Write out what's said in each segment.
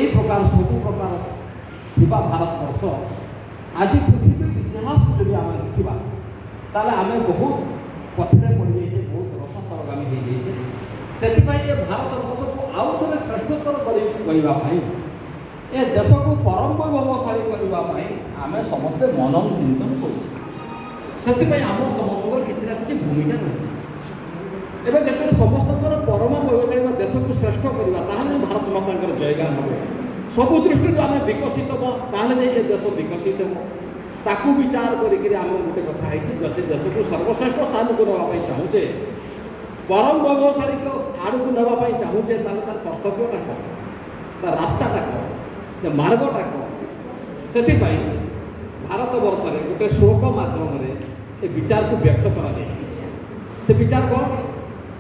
এই প্রকার ସବୁ প্রকার ଥିବା ଭାରତବର୍ଷ ଆଜି ପୃଥିବୀ ଇତିହାସ ଯଦି ଆମେ ଦେଖିବା ତାହେଲେ ଆମେ ବହୁତ ପଛରେ ପଡ଼ିଯାଇଛେ, ବହୁତ ରସତରଗାମୀ ହେଇଯାଇଛେ। ସେଥିପାଇଁ ଏ ଭାରତବର୍ଷକୁ ଆଉ ଥରେ ଶ୍ରେଷ୍ଠତର କରିବା ପାଇଁ, ଏ ଦେଶକୁ ପରମ ବୈଭବଶାଳୀ କରିବା ପାଇଁ ଆମେ ସମସ୍ତେ ମନନ ଚିନ୍ତନ କରୁଛୁ। ସେଥିପାଇଁ ଆମ ସମସ୍ତଙ୍କର କିଛି ନା କିଛି ଭୂମିକା ରହିଛି। ଏବେ ଯେତେବେଳେ ସମସ୍ତଙ୍କର ପରମ ବୈଭବଶାଳୀ ବା ଦେଶକୁ ଶ୍ରେଷ୍ଠ କରିବା, ତାହେଲେ ଭାରତ ମାତାଙ୍କର ଜୟଗାନ ହେବ। ସବୁ ଦୃଷ୍ଟିରୁ ଆମେ ବିକଶିତ ହେବା, ତାହେଲେ ଯାଇ ଏ ଦେଶ ବିକଶିତ ହେବ। ତାକୁ ବିଚାର କରିକିରି ଆମର ଗୋଟେ କଥା ହେଇଛି, ଯଦି ଦେଶକୁ ସର୍ବଶ୍ରେଷ୍ଠ ସ୍ଥାନକୁ ନେବା ପାଇଁ ଚାହୁଁଛେ, ପରମ ବୈଭବଶାଳୀ ଆଡ଼କୁ ନେବା ପାଇଁ ଚାହୁଁଛେ, ତାହେଲେ ତାର କର୍ତ୍ତବ୍ୟଟା କ'ଣ, ତାର ରାସ୍ତାଟା କ'ଣ, ଯେ ମାର୍ଗଟା କ'ଣ। ସେଥିପାଇଁ ଭାରତବର୍ଷରେ ଗୋଟେ ଶ୍ଲୋକ ମାଧ୍ୟମରେ ଏ ବିଚାରକୁ ବ୍ୟକ୍ତ କରାଯାଇଛି। ସେ ବିଚାର କ'ଣ?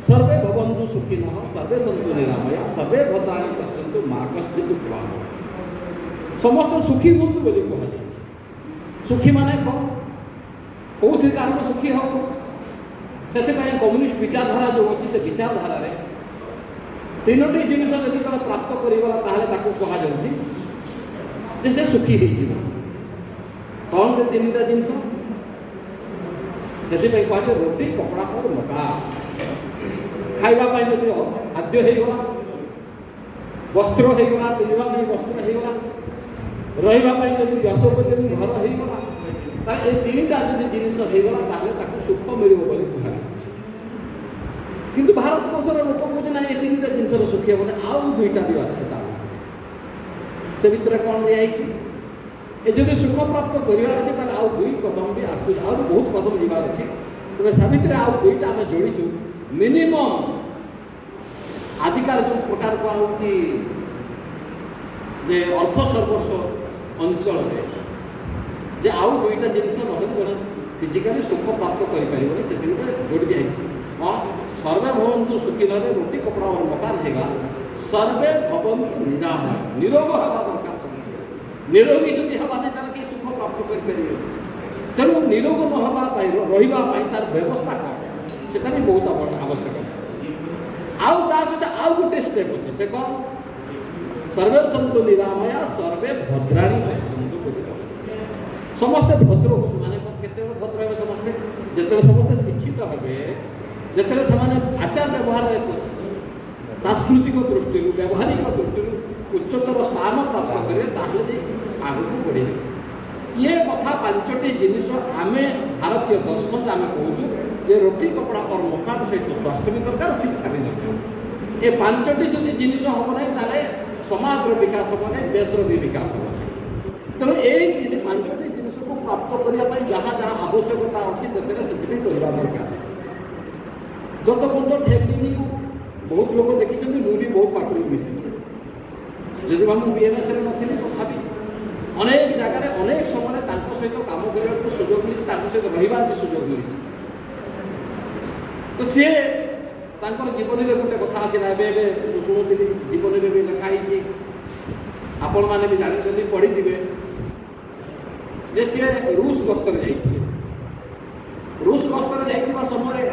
ସର୍ବେ ଭବନ୍ତୁ ସୁଖିନଃ, ସର୍ବେ ସନ୍ତୁ ନିରାମୟା, ସର୍ବେ ଭଦ୍ରାଣୀ ପଶ୍ୟନ୍ତୁ ମା କଶ୍ଚିତ୍ ଦୁଃଖଭାଗ। ସମସ୍ତେ ସୁଖୀ ହୁଅନ୍ତୁ ବୋଲି କୁହାଯାଇଛି। ସୁଖୀ ମାନେ କ'ଣ? କେଉଁଥି କାରଣ ସୁଖୀ ହେବ? ସେଥିପାଇଁ କମ୍ୟୁନିଷ୍ଟ ବିଚାରଧାରା ଯେଉଁ ଅଛି, ସେ ବିଚାରଧାରାରେ ତିନୋଟି ଜିନିଷ ଯଦି ଜଣେ ପ୍ରାପ୍ତ କରିଗଲା, ତାହେଲେ ତାକୁ କୁହାଯାଉଛି ଯେ ସେ ସୁଖୀ ହେଇଯିବ। କ'ଣ ସେ ତିନିଟା ଜିନିଷ? ସେଥିପାଇଁ କୁହାଯାଏ ରୁଟି, କପଡ଼ା ଓ ମକାନ। ଖାଇବା ପାଇଁ ଯଦି ଖାଦ୍ୟ ହେଇଗଲା, ବସ୍ତ୍ର ହେଇଗଲା, ପିନ୍ଧିବା ପାଇଁ ବସ୍ତ୍ର ହେଇଗଲା, ରହିବା ପାଇଁ ଯଦି ବାସୋପଯୋଗୀ ଘର ହେଇଗଲା, ତାହେଲେ ଏ ତିନିଟା ଯଦି ଜିନିଷ ହେଇଗଲା, ତାହେଲେ ତାକୁ ସୁଖ ମିଳିବ ବୋଲି କୁହାଯାଉଛି। କିନ୍ତୁ ଭାରତବର୍ଷର ଲୋକ କହୁଛନ୍ତି ନା, ଏ ତିନିଟା ଜିନିଷର ସୁଖୀ ହେବନି, ଆଉ ଦୁଇଟା ବି ଅଛି। ତା ସେ ଭିତରେ କ'ଣ ଦିଆହେଇଛି? ଏ ଯଦି ସୁଖ ପ୍ରାପ୍ତ କରିବାର ଅଛି, ତାହେଲେ ଆଉ ଦୁଇ କଦମ ବି ଆଗକୁ, ଆହୁରି ବହୁତ କଦମ ଯିବାର ଅଛି। ତେବେ ସେ ଭିତରେ ଆଉ ଦୁଇଟା ଆମେ ଯୋଡ଼ିଛୁ। ମିନିମମ୍ ଆଜିକାର ଯେଉଁ ପ୍ରକାର କୁହାହେଉଛି ଯେ ଅର୍ଥ ସର୍ବସ୍ୱ ଅଞ୍ଚଳରେ, ଯେ ଆଉ ଦୁଇଟା ଜିନିଷ ନହେଲେ ଜଣେ ଫିଜିକାଲି ସୁଖ ପ୍ରାପ୍ତ କରିପାରିବନି। ସେଥିରେ ଯୋଡ଼ି ଦିଆଯାଇଛି କ'ଣ? ସର୍ବେ ଭବନ୍ତୁ ସୁଖିନରେ, ରୁଟି କପଡ଼ା ଓ ମକାନ ହେଇଗଲା। ସର୍ବେ ଭବନ୍ତୁ ନିରାମୟ, ନିରୋଗ ହେବା ଦରକାର ସମସ୍ତେ। ନିରୋଗୀ ଯଦି ହେବା ନାହିଁ, ତାହେଲେ କେହି ସୁଖ ପ୍ରାପ୍ତ କରିପାରିବେ। ତେଣୁ ନିରୋଗ ନ ହେବା ପାଇଁ, ରହିବା ପାଇଁ ତାର ବ୍ୟବସ୍ଥା କ'ଣ, ସେଟା ବି ବହୁତ ଆବଶ୍ୟକ ଅଛି। ଆଉ ତା ସହିତ ଆଉ ଗୋଟେ ଷ୍ଟେପ୍ ଅଛି। ସେ କ'ଣ? ସର୍ବେ ସନ୍ତୁ ନିରାମୟା, ସର୍ବେ ଭଦ୍ରାଣୀ ପଶ୍ୟନ୍ତୁ ବୋଲି। ସମସ୍ତେ ଭଦ୍ର ହୁଅନ୍ତୁ। ମାନେ କେତେବେଳେ ଭଦ୍ର ହେବେ ସମସ୍ତେ? ଯେତେବେଳେ ସମସ୍ତେ ଶିକ୍ଷିତ ହେବେ, ଯେତେବେଳେ ସେମାନେ ଆଚାର ବ୍ୟବହାର ସାଂସ୍କୃତିକ ଦୃଷ୍ଟିରୁ, ବ୍ୟବହାରିକ ଦୃଷ୍ଟିରୁ ଉଚ୍ଚତର ସ୍ଥାନ ପ୍ରାପ୍ତ କରିବେ, ତାହେଲେ ଯାଇ ଆଗକୁ ବଢ଼ିବେ। ଇଏ କଥା ପାଞ୍ଚଟି ଜିନିଷ ଆମେ ଭାରତୀୟ ଦର୍ଶନରେ ଆମେ କହୁଛୁ ଯେ ରୁଟି କପଡ଼ା ଓ ମକାନ ସହିତ ସ୍ୱାସ୍ଥ୍ୟ ବି ଦରକାର, ଶିକ୍ଷା ବି ଦରକାର। ଏ ପାଞ୍ଚଟି ଯଦି ଜିନିଷ ହେବ ନାହିଁ, ତାହେଲେ ସମାଜର ବିକାଶ ହେବ ନାହିଁ, ଦେଶର ବି ବିକାଶ ହେବ ନାହିଁ। ତେଣୁ ଏଇ ପାଞ୍ଚଟି ଜିନିଷକୁ ପ୍ରାପ୍ତ କରିବା ପାଇଁ ଯାହା ଯାହା ଆବଶ୍ୟକତା ଅଛି ଦେଶରେ, ସେଥିପାଇଁ କରିବା ଦରକାର। ଗତ 15 ବହୁତ ଲୋକ ଦେଖିଛନ୍ତି, ମୁଁ ବି ବହୁତ ପାଖରୁ ମିଶିଛି। ଯଦି ମୁଁ ବିଏନ୍ଏସ୍ରେ ନଥିଲି, ତଥାପି ଅନେକ ଜାଗାରେ ଅନେକ ସମୟରେ ତାଙ୍କ ସହିତ କାମ କରିବାକୁ ସୁଯୋଗ ମିଳିଛି, ତାଙ୍କ ସହିତ ରହିବାର ବି ସୁଯୋଗ ମିଳିଛି। ତ ସିଏ ତାଙ୍କର ଜୀବନୀରେ ଗୋଟେ କଥା ଆସିଲା, ଏବେ ମୁଁ ଶୁଣୁଥିଲି, ଜୀବନୀରେ ବି ଲେଖା ହେଇଛି, ଆପଣମାନେ ବି ଜାଣିଛନ୍ତି, ପଢ଼ିଥିବେ, ଯେ ସିଏ ରୁଷ ଗସ୍ତରେ ଯାଇଥିଲେ। ରୁଷ ଗସ୍ତରେ ଯାଇଥିବା ସମୟରେ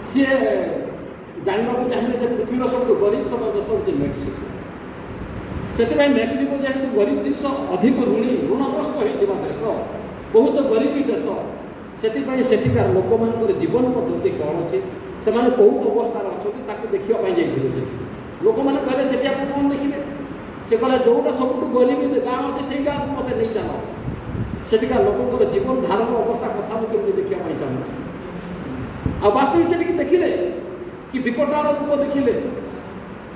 ସିଏ ଜାଣିବାକୁ ଚାହିଁଲେ ଯେ ପୃଥିବୀର ସବୁଠୁ ଗରିବତମ ଦେଶ ହେଉଛି ମେକ୍ସିକୋ। ସେଥିପାଇଁ ମେକ୍ସିକୋ ଯେହେତୁ ଗରିବ ଜିନିଷ, ଅଧିକ ଋଣଗ୍ରସ୍ତ ହୋଇଥିବା ଦେଶ, ବହୁତ ଗରିବୀ ଦେଶ, ସେଥିପାଇଁ ସେଠିକାର ଲୋକମାନଙ୍କର ଜୀବନ ପଦ୍ଧତି କ'ଣ ଅଛି, ସେମାନେ କେଉଁ ଅବସ୍ଥାରେ ଅଛନ୍ତି, ତାକୁ ଦେଖିବା ପାଇଁ ଯାଇଥିଲେ। ସେଠି ଲୋକମାନେ କହିଲେ, ସେଠି ଆପଣ କ'ଣ ଦେଖିବେ? ସେ କହିଲେ, ଯେଉଁଟା ସବୁଠୁ ଗରିବୀ ଗାଁ ଅଛି, ସେଇ ଗାଁକୁ ମୋତେ ନେଇ ଚାଲ। ସେଠିକାର ଲୋକଙ୍କର ଜୀବନ ଧାରଣ ଅବସ୍ଥା କଥା ମୁଁ କେମିତି ଦେଖିବା ପାଇଁ ଚାହୁଁଛି। ଆଉ ବାସ୍ତବିକ ସେଠିକି ଦେଖିଲେ, କି ବିକଟାଳ ରୂପ ଦେଖିଲେ।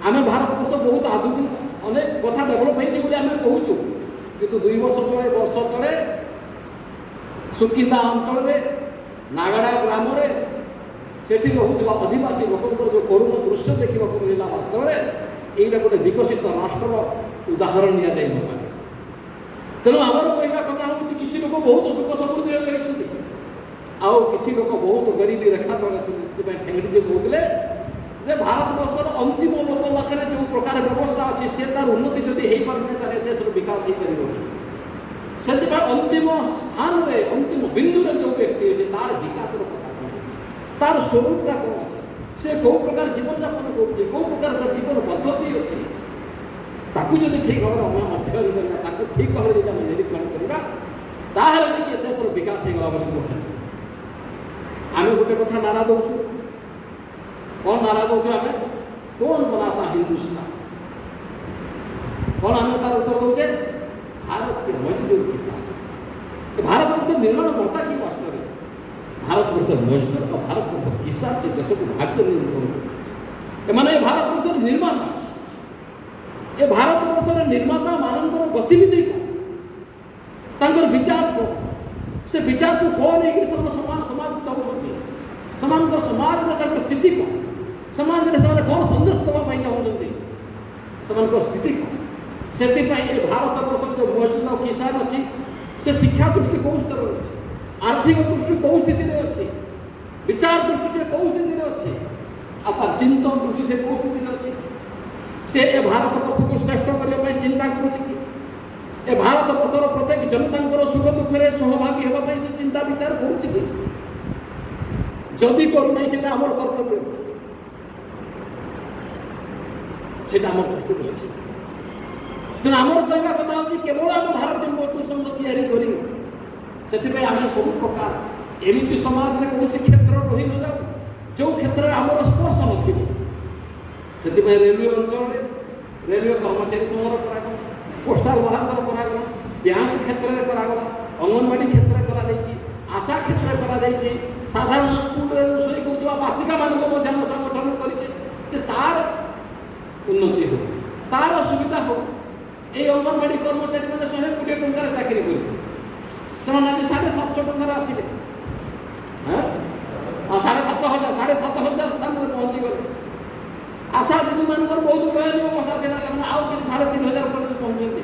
ଆମେ ଭାରତବର୍ଷ ବହୁତ ଆଧୁନିକ, ଅନେକ କଥା ଡେଭଲପ୍ ହେଇଛି ବୋଲି ଆମେ କହୁଛୁ, କିନ୍ତୁ 2 ବର୍ଷ ତଳେ ସୁକିନ୍ଦା ଅଞ୍ଚଳରେ, ନାଗାଡ଼ା ଗ୍ରାମରେ, ସେଠି ରହୁଥିବା ଅଧିବାସୀ ଲୋକଙ୍କର ଯେଉଁ କରୁଣ ଦୃଶ୍ୟ ଦେଖିବାକୁ ମିଳିଲା, ବାସ୍ତବରେ ଏଇଟା ଗୋଟେ ବିକଶିତ ରାଷ୍ଟ୍ରର ଉଦାହରଣ ନିଆଯାଇ ନପାରେ। ତେଣୁ ଆମର କହିବା କଥା ହେଉଛି, କିଛି ଲୋକ ବହୁତ ସୁଖ ସମୃଦ୍ଧିରେ ରହିଛନ୍ତି, ଆଉ କିଛି ଲୋକ ବହୁତ ଗରିବୀ ରେଖା ତଳେ ଅଛନ୍ତି। ସେଥିପାଇଁ ଠେଙ୍ଗଡ଼ିଜୀ କହୁଥିଲେ ଯେ ଭାରତବର୍ଷର ଅନ୍ତିମ ଲୋକ ପାଖରେ ଯେଉଁ ପ୍ରକାର ବ୍ୟବସ୍ଥା ଅଛି, ସେ ତାର ଉନ୍ନତି ଯଦି ହେଇପାରୁନି, ତାହେଲେ ଦେଶର ବିକାଶ ହେଇପାରିବ ନାହିଁ। ସେଥିପାଇଁ ଅନ୍ତିମ ସ୍ଥାନରେ, ଅନ୍ତିମ ବିନ୍ଦୁରେ ଯେଉଁ ବ୍ୟକ୍ତି ଅଛି, ତାର ବିକାଶର କଥା କ'ଣ ଅଛି, ତାର ସ୍ୱରୂପଟା କ'ଣ ଅଛି, ସେ କେଉଁ ପ୍ରକାର ଜୀବନଯାପନ କରୁଛି, କେଉଁ ପ୍ରକାର ତାର ଜୀବନ ପଦ୍ଧତି ଅଛି, ताकू जदि ठीक भाव में अध्ययन करवा ताकू ठीक भाव में आम निरीक्षण करवा ताहले देखिए देशर विकास हो गला बोली कह आम गोटे कथा नारा दौचु कौन नारा दौचु आम कौन बनाता हिंदुस्तान कौन आम तार उत्तर दौचे भारत के मजदूर किसान भारत वर्ष निर्माण करता कि वास्तव में भारत वर्ष मजदूर और भारत वर्ष किसान के देश को भाग्य निर्माण एमाने भारत वर्ष निर्माता ये भारत वर्ष निर्माता मानकर गतिविधि को तांकर विचार को से विचार को कौन है कि समान समाज को चाहते समान समाज में स्थिति को समाज में से कौन संदेश देवाई चाहते समान स्थिति को से भारत वर्ष जो मजदूर और किसान अच्छी से शिक्षा दृष्टि कौ स्तर अच्छे आर्थिक दृष्टि कौ स्थिति अच्छे विचार दृष्टि से कौ स्थिति अच्छे आर चिंतन दृष्टि से कौ स्थिति अच्छे से ए भारत वर्ष को श्रेष्ठ करने चिंता करुच्ची ए भारत वर्षर प्रत्येक जनता सुख दुखे सहभागी होगा से चिंता विचार करुच्ची जदि करूना से आम कर्तव्य से आम कर्तव्य तेना आमर कहवा कथा होती केवल आम भारतीय मजदूर संघ तैयारी करी से आम सब प्रकार एमती समाज में कौन क्षेत्र रही न जाऊ जो क्षेत्र में आमर स्पर्श नथिबो से रेलवे अंचल रेलवे कर्मचारी संघर करागला पोस्टाल वाला करागला बैंक क्षेत्र में करागला अंगनवाड़ी क्षेत्र में करा आशा क्षेत्र में करा साधारण स्कूल रोषई कर बाचिका मान संगठन कर तार उन्नति हो तार सुविधा हो ये अंगनवाड़ी कर्मचारी मैंने 120 टंकार चाकरी करते आज 750 टंकार आसिले 7,500 स्थान में पहुँची गले आशा दीदी मान बहुत दयनीय अवस्था था से आउ कि 3,500 पहुँचते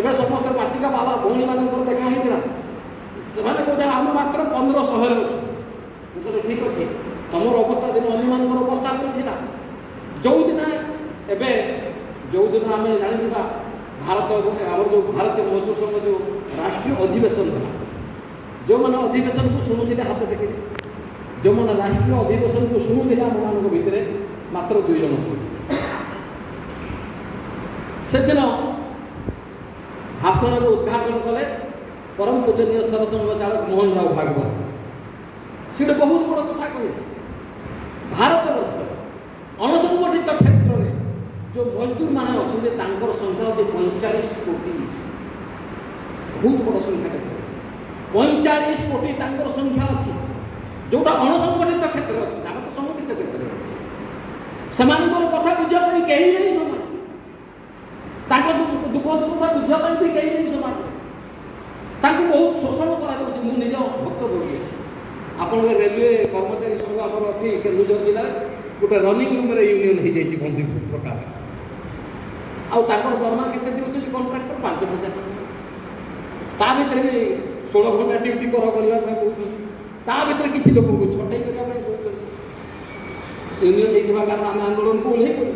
एवं समस्त बाचिका बाबा भौणी मान देखाई से कहते आम मात्र 1500 अच्छु मुझे ठीक अच्छे तुम अवस्था दिन अन्य अवस्था करता जो दिन जो दिन आम जानी भारत आम जो भारतीय मजदूर संघ जो राष्ट्रीय अधिवेशन था जो मैंने अधिवेशन को शुणुते हाथ टेक जो मैंने राष्ट्रीय अधिवेशन को शुणुते आम मान भितर मात्र 2 जन अच्छा से दिन भाषण उद्घाटन कले परम पूजनीय सरसंघ चालक मोहन राव भागवत से बहुत बड़ कथा कहे भारत वर्ष अणसंगठित क्षेत्र में जो मजदूर मैंने अच्छा संख्या हूँ 45 कोटी बहुत बड़ संख्या 45 कोटी संख्या अच्छी जोटा अणसंगठित क्षेत्र अच्छे तो संगठित क्षेत्र में अच्छे से कथा बुझापी कहीं नहीं समाज दुख दुर्धा बुझापी भी कहीं नहीं समाज बहुत शोषण करा निज भक्तभोगी अच्छे आप रेलवे कर्मचारी संघ आम अच्छी केन्दुझर जिले गोटे रनिंग रूम यूनियन हो जाए बंशी प्रकार दरमा के कंट्राक्टर 5,000 ता भर भी 16 घंटा ड्यूटी करने ता भर किसी लोक को छटई करने यूनियन होता कारण आम आंदोलन को ओह्ल पड़े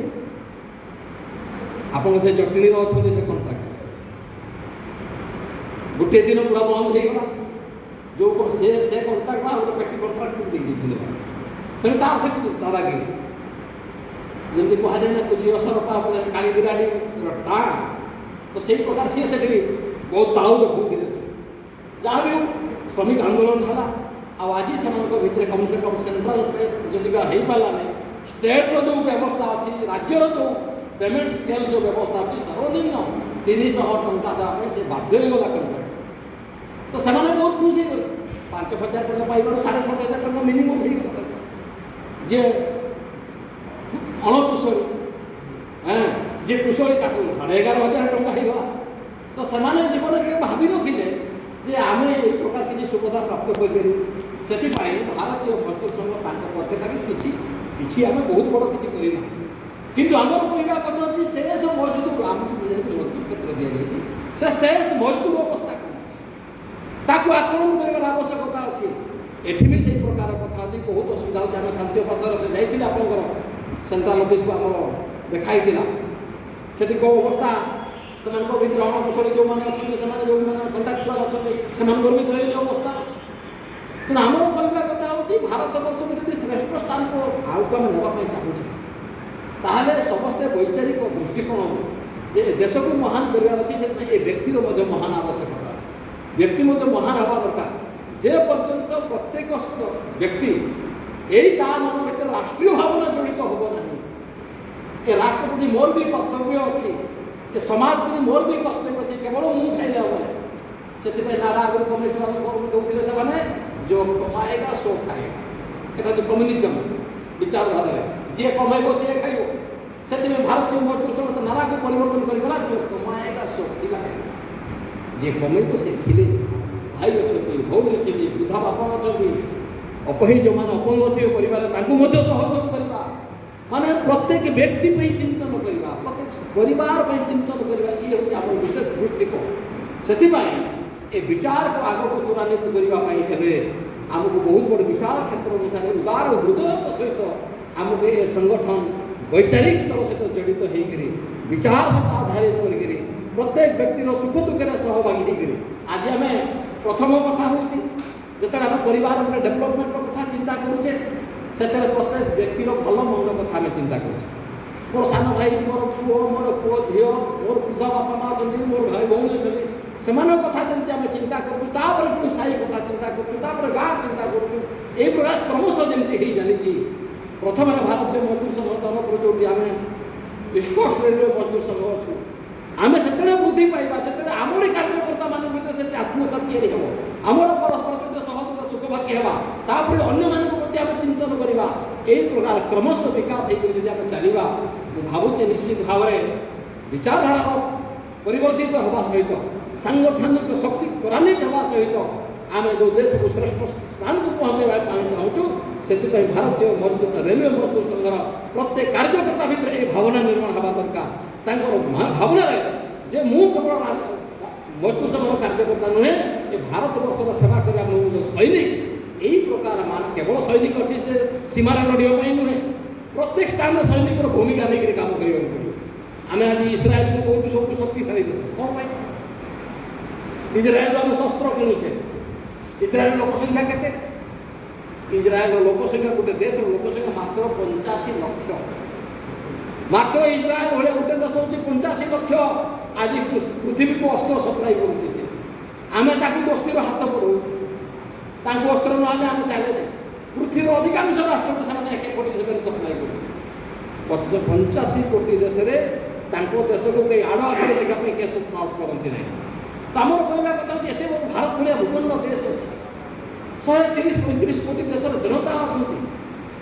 आप जटिणी अच्छा से कंट्राक्टर गोटे दिन पूरा बंद होगा जो से कंट्राक्ट गोटे पेटी कंट्राक्ट दे से तार से दादागिरी जमी कहुए ना कुछ असरपा काली बिराड़ी टाण तो से प्रकार सी से बहुत ताऊ देखते जहाँ भी श्रमिक आंदोलन था आज से कम से कम सेंट्रल प्रेस जदि हो पारा नहीं स्टेट्र जो व्यवस्था अच्छी राज्यर जो पेमेंट स्केल जो व्यवस्था अच्छी सर्वनिम्न 300 टंका देवाई से बाध्य होगा कंट्राक्ट तो से बहुत खुशी गले 5,000 टंका पाइबार 7,500 टंका मिनिमम हो जे अणकुशली जी कुशली 11,500 टंका होगा तो से जीवन के भावी नथिले जे आम ये प्रकार किसी सुविधा प्राप्त करें से भारतीय मजदूर संघ पक्ष लगे किसी आम बहुत बड़ किसी करना किंतु आमर कहना कथा अच्छी शेष मजदूर आम मजदूर क्षेत्र दी जाए से शेष मजदूर अवस्था कौन ताकू आकलन कर आवश्यकता अच्छी एठी भी से प्रकार कथा अच्छी बहुत असुविधा होती आम शांति उपासर से जाइए आप सेंट्राल ऑफिस को आम देखाई से कौ अवस्था से भर अणकुशली जो मैंने अच्छा जो कंट्राक्चुआल अच्छा से भी दयनीय अवस्था अच्छे तेना आमर कहवा कथा होती भारत वर्ष में जब श्रेष्ठ स्थान को आगे आम नापी चाहूँ ताहले समस्ते वैचारिक दृष्टिकोण जे देश को महान करार अच्छे से व्यक्तिर महान आवश्यकता अच्छे व्यक्ति महान हवा दरकार जे पर्यंत प्रत्येक व्यक्ति यही ता मन भर राष्ट्रीय भावना जड़ित हम ना ये राष्ट्र प्रति मोर भी कर्तव्य अच्छी ये समाज प्रति मोर भी कर्तव्य अच्छे केवल मुझे खाइले हम से नारा आगे कम्युनिस्ट कहते से जो कमाएगा सो खाएगा यहाँ जो कम्युनिज्म विचारधारा जी कमाइब सी खाइब से भारतीय मजदूर संघ नारा को परिवर्तन करगला जो कमाएगा सो खिलाएगा जी कमाइब से खिले भाई अच्छा भौणी अच्छे वृद्धा बापा अच्छा अपही जो मैंने अपंग थे परिवार सहयोग करवा माने प्रत्येक व्यक्ति चिंतन करवा प्रत्येक परिवार चिंतन करवा ये हूँ आम विशेष दृष्टिकोण से ए विचार को आग को त्वरान्वित करने आमको बहुत बड़ विशाल क्षेत्र अनुसार उदार हृदय सहित आमको ये संगठन वैचारिक स्तर सहित जड़ित होकर विचार सहित आधारित कर प्रत्येक व्यक्तिर सुख दुखे सहभागी होकर आज आम प्रथम कथा हूँ जिते आम परिवार गोटे डेभलपमेंट कथा चिंता करुचे से प्रत्येक व्यक्तिर भल मंद कथा आम चिंता करुचे मोर सान भाई मोर पुओ झील मोर वृद्ध बापा माँ अच्छा मोर भाई भौणी अच्छा से कथा जमी आम चिंता करूँ पुणी साई कथा चिंता करूँ गाँ चिंता करूँ ये प्रकार क्रमश जमी हो चली प्रथम भारतीय मजदूर संघ तरफ जो आम ईस्ट कोस्ट रेलवे मजदूर संघ अच्छू आम से वृद्धि पाइबा जिते आमरी कार्यकर्ता मान से आत्महत्या तैयारी हम आमर परस्पर मध्य सहयोग सुखभागी होगा अन्य मान प्रति आम चिंतन करवा यही प्रकार क्रमश विकास होकर चलवा भावुचे निश्चित भाव में विचारधारा परिवर्तित होगा सहित सांगठनिक शक्ति त्वरान्वित होगा सहित आम जो देश को श्रेष्ठ स्थान को पहुँचाई चाहूँ से भारतीय मजदूर रेलवे मजदूर संघर प्रत्येक कार्यकर्ता भितर ये भावना निर्माण होगा दरकार भावना जे मु केवल मजदूर संघर कार्यकर्ता नुहे ये भारत वर्षर सेवा करने जो सैनिक यही प्रकार मान केवल सैनिक अच्छी से सीमार लड़ाई नुहे प्रत्येक स्थान में सैनिक भूमिका नहीं काम करने पड़ो आम आज इस्राएल को कहूँ सब शक्तिशाली देश कौन इज्राएल आम शस्त्र किणुचे इज्राएल लोक संख्या के इज्राएल लोक संख्या गोटे देश लोक संख्या मात्र 85 लाख मात्र इज्राएल भाई गोटे देश हूँ 85 लाख आज पृथ्वी को अस्त्र सप्लाई करुचे सी आम दोस्तीर हाथ पड़ू अस्त्र ना आम चले पृथ्वीर अधिकांश राष्ट्र को 147 सप्लाई कर 85 कोटी देश देश को कई आड़ आगे देखापी केस साहस करती ना तो आमर कहवा कथा एत भारत भाया विभिन्न देश अच्छे 130-135 कोटी देश जनता अच्छा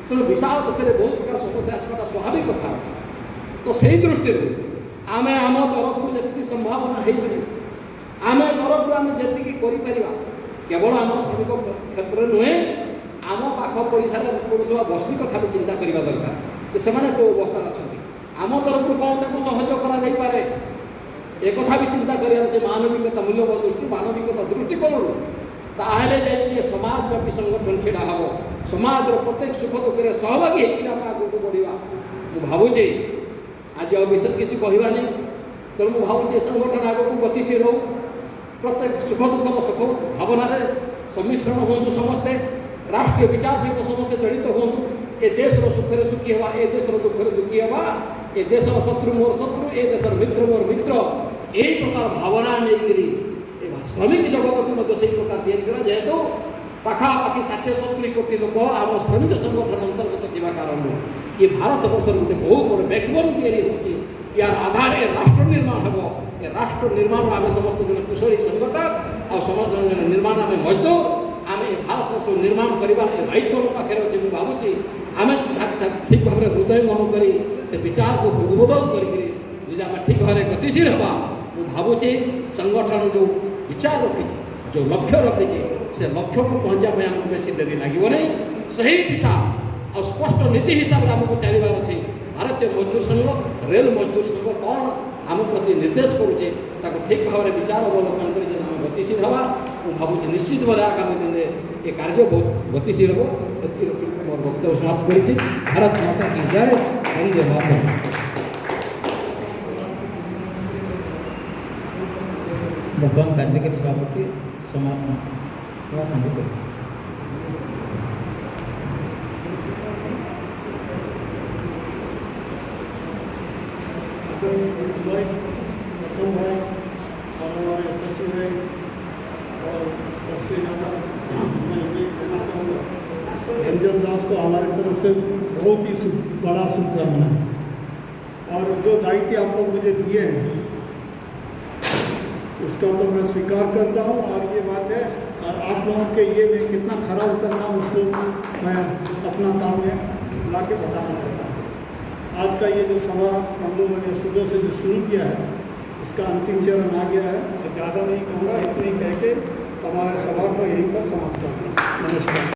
तेणु विशाल देश में बहुत प्रकार समस्या आसवाटा स्वाभाविक कथा अच्छे तो से दृष्टि आम आम तरफ जी संभावना हो आम तरफ आम जी कर केवल आम श्रमिक क्षेत्र नुहे आम पाख पड़िशा पड़ुवा बस्ती कथा भी चिंता करवा दरकार कि से कौ अवस्था अच्छा आम तरफ कौन ताको सहयोग करे एक भी चिंता कर मानविकता मूल्यबोध दृष्टि मानविकता दृष्टिकोण ताहले जाए समाजव्यापी संगठन छिड़ा हम समाज प्रत्येक सुख दुखे सहभागी होकर आगे बढ़ा मुझे भावुचे आज विशेष किसी कहवा नहीं तेणु मुझे भावुचे संगठन आगे गतिशील हो प्रत्येक सुख दुख सुख भावना सम्मिश्रण हूँ समस्ते राष्ट्रीय विचार सहित समस्ते जड़ित हूँ ए देश सुखे सुखी हवा ए देश दुखे दुखी हवा ए देश शत्रु मोर शत्रु ए देश मित्र मोर मित्र यही प्रकार भावना नहीं श्रमिक जगत को से प्रकार या जेहेतु पाखापाखि 60-70 कोटी लोक आम श्रमिक संगठन अंतर्गत थी कारण ये भारत वर्ष गोटे बहुत बड़े बैकबोन या यार आधार ए राष्ट्र निर्माण हम ए राष्ट्र निर्माण आम समस्त जन कुशली संगठक आ समस्त जन निर्माण आम मजदूर आम भारत वर्ष निर्माण करवा दायित्व मो पाखे अच्छे मुझे भावुची आम ठीक भाव में हृदय मन कर से विचार को उद्बोधन करके ठीक भाव में गतिशील हवा मुझे भावुची संगठन जो विचार रखी जो लक्ष्य रखी से लक्ष्य को पहुँचापी आमको बेसी डेरी लगे नहीं सही दिशा और स्पष्ट नीति हिसाब से आमको चलबार अच्छे भारतीय मजदूर संघ रेल मजदूर संघ कौन आम प्रति निर्देश करुचे ठीक भाव में विचार अवलोकन कर आम गतिशील हवा मुझे भावुँ निश्चित भाव आगामी दिन में ये कार्य बहुत गतिशील हो मोर वक्तव्य समाप्त कर भारत माता की जय वंदे मातरम। बर्तमान कार्यकारी सभापति सभा सांगित Thank you. भाई, रतन भाई और हमारे सचिव है, और सबसे ज़्यादा मैं ये कहना चाहूँगा रंजन दास को हमारी तरफ से बहुत ही बड़ा शुभकामनाएं, और जो दायित्व आप लोग मुझे दिए हैं उसका तो मैं स्वीकार करता हूँ। और ये बात है, और आप लोगों के ये मैं कितना खरा उतरना उसको मैं अपना काम में ला के बताना चाहता हूँ। आज का ये जो सभा हम लोगों ने सुबह से जो शुरू किया है इसका अंतिम चरण आ गया है, तो ज़्यादा नहीं कहूँगा, इतने ही कह के हमारे सभा को यहीं पर समाप्त करता हूँ। नमस्कार।